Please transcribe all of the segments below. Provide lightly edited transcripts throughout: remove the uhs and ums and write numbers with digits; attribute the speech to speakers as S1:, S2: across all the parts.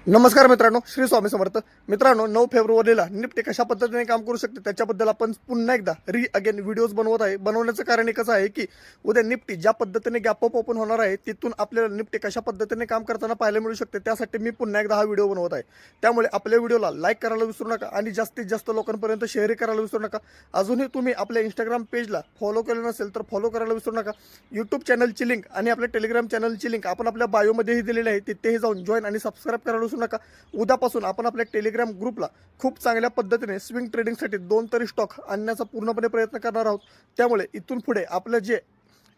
S1: नमस्कार मित्रांनो, श्री स्वामी समर्थ. मित्रांनो, 9 फेब्रुवारीला निफ्टी कशा पद्धतीने काम करू शकते त्याच्याबद्दल आपण पुन्हा एकदा अगेन व्हिडिओज बनवत आहे. बनवण्याचं कारण एकच आहे की उद्या निफ्टी ज्या पद्धतीने गॅप अप ओपन होणार आहे तिथून आपल्याला निफ्टी कशा पद्धतीने काम करताना पाहायला मिळू शकते. त्यासाठी मी पुन्हा एकदा हा व्हिडिओ बनवत आहे. त्यामुळे आपल्या व्हिडिओला लाईक करायला विसरू नका आणि जास्तीत जास्त लोकांपर्यंत शेअर करायला विसरू नका. अजूनही तुम्ही आपल्या इंस्टाग्राम पेजला फॉलो केलं नसेल तर फॉलो करायला विसरू नका. यूट्यूब चॅनलची लिंक आणि आपल्या टेलिग्राम चॅनलची लिंक आपण आपल्या बायोमध्येही दिलेली आहे. तिथेही जाऊन जॉईन आणि सबस्क्राईब करायला विसरू नका. उद्यापासून आपण आपल्या टेलिग्राम ग्रुपला खूप चांगल्या पद्धतीने स्विंग ट्रेडिंगसाठी 2 तरी स्टॉक आणण्याचा पूर्णपणे प्रयत्न करणार आहोत. त्यामुळे इथून पुढे आपलं जे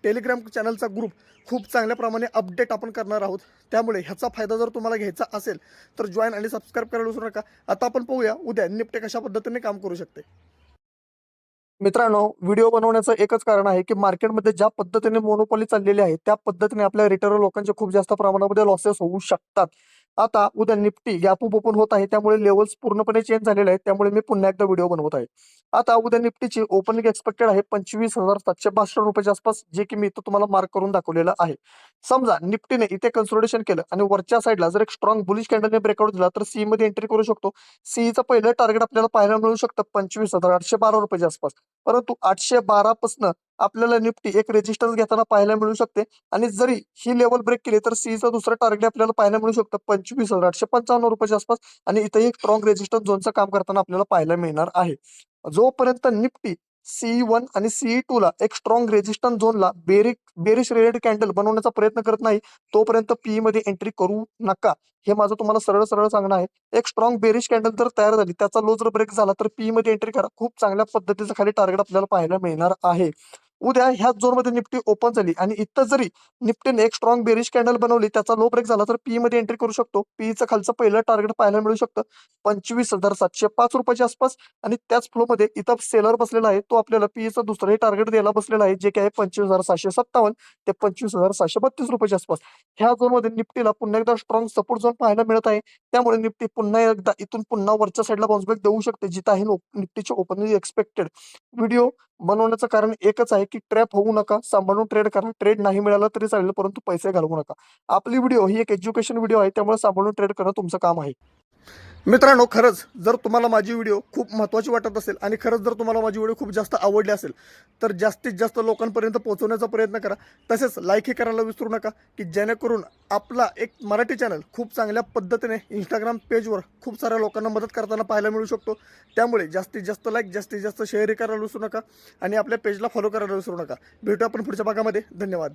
S1: टेलिग्राम चॅनलचा ग्रुप खूप चांगल्या प्रमाणे अपडेट आपण करणार आहोत. त्यामुळे ह्याचा फायदा जर तुम्हाला घ्यायचा असेल तर जॉईन आणि सबस्क्राईब करायला विसरू नका. आता आपण पाहूया उद्या निफ्टी कशा पद्धतीने काम करू शकते. मित्रांनो, व्हिडिओ बनवण्याचं एकच कारण आहे की मार्केटमध्ये ज्या पद्धतीने मोनोपॉली चाललेली आहे त्या पद्धतीने आपल्या रिटेलर लोकांचे खूप जास्त प्रमाणामध्ये लॉसेस होऊ शकतात. आता उद्या निफ्टी गॅप अप ओपन होत आहे, त्यामुळे लेवल्स पूर्णपणे चेंज झालेले आहेत. त्यामुळे मी पुन्हा एकदा व्हिडिओ बनवत आहे. आता उद्या निफ्टीची ओपनिंग एक्सपेक्टेड आहे 25,762 रुपयाच्या आसपास, जे की मी इथं तुम्हाला मार्क करून दाखवलेलं आहे. समजा निफ्टीने इथे कन्सोलिडेशन केलं आणि वरच्या साईडला जर एक स्ट्रॉंग बुलिश कॅन्डलने ब्रेकआउट दिला तर सी मध्ये एंट्री करू शकतो. सीईचं पहिलं टार्गेट आपल्याला पाहायला मिळू शकतं 25,812 रुपयाच्या आसपास. परंतु 812 पासून आपल्याला निफ्टी एक रेजिस्टन्स घेताना पाहायला मिळू शकते आणि जरी ही लेवल ब्रेक केली तर सीचं दुसरं टार्गेट आपल्याला पाहायला मिळू शकतं 25,855 रुपयाच्या आसपास आणि इथेही एक स्ट्रॉंग रेजिस्टन्स झोनचं काम करताना आपल्याला पाहायला मिळणार आहे. जोपर्यंत निफ्टी CE1 आणि CE2 ला एक स्ट्रॉंग रेजिस्टन्स झोनला बेरिश रेड कॅन्डल बनवण्याचा प्रयत्न करत नाही तोपर्यंत पीई मध्ये एंट्री करू नका. हे माझं तुम्हाला सरळ सरळ सांगणं आहे. एक स्ट्रॉंग बेरिश कॅन्डल जर तयार झाली, त्याचा लो जर ब्रेक झाला तर पीई मध्ये एंट्री करा. खूप चांगल्या पद्धतीचं खाली टार्गेट आपल्याला पाहायला मिळणार आहे. उद्या ह्याच झोनमध्ये निफ्टी ओपन झाली आणि इथं जरी निफ्टीने एक स्ट्रॉंग बेरिश कॅन्डल बनवली, त्याचा लो ब्रेक झाला तर पी मध्ये एंट्री करू शकतो. पीचं खालचं पहिलं टार्गेट पाहायला मिळू शकतं 25,705 रुपयाच्या आसपास आणि त्याच फ्लो मध्ये इथं सेलर बसलेला आहे. तो आपल्याला पीचं दुसरंही टार्गेट द्यायला बसलेला आहे, जे की आहे 25,757 ते 25,732 रुपयाच्या आसपास. ह्या झोनमध्ये निफ्टीला पुन्हा एकदा स्ट्रॉंग सपोर्ट झोन पाहायला मिळत आहे. त्यामुळे निफ्टी पुन्हा एकदा इथून पुन्हा वरच्या साईडला बाउन्स बॅक देऊ शकते, जिथं आहे निफ्टीची ओपनिंग एक्सपेक्टेड. व्हिडिओ बनवण्याचं कारण एकच आहे की ट्रॅप होऊ नका, सांभाळून ट्रेड करा. ट्रेड नाही मिळाला तरी चालेल, परंतु पैसे घालवू नका. आपली व्हिडिओ ही एक एज्युकेशन व्हिडिओ आहे, त्यामुळे सांभाळून ट्रेड करणं तुमचं काम आहे. मित्रांनो, खरंच जर तुम्हाला माझी व्हिडिओ खूप महत्त्वाची वाटत असेल आणि खरंच जर तुम्हाला माझी व्हिडिओ खूप जास्त आवडली असेल तर जास्तीत जास्त लोकांपर्यंत पोहोचवण्याचा प्रयत्न करा. तसेच लाईकही करायला विसरू नका की जेणेकरून आपला एक मराठी चॅनल खूप चांगल्या पद्धतीने इंस्टाग्राम पेजवर खूप साऱ्या लोकांना मदत करताना पाहायला मिळू शकतो. त्यामुळे जास्तीत जास्त लाईक, जास्तीत जास्त शेअरही करायला विसरू नका आणि आपल्या पेजला फॉलो करायला विसरू नका. भेटू आपण पुढच्या भागामध्ये. धन्यवाद.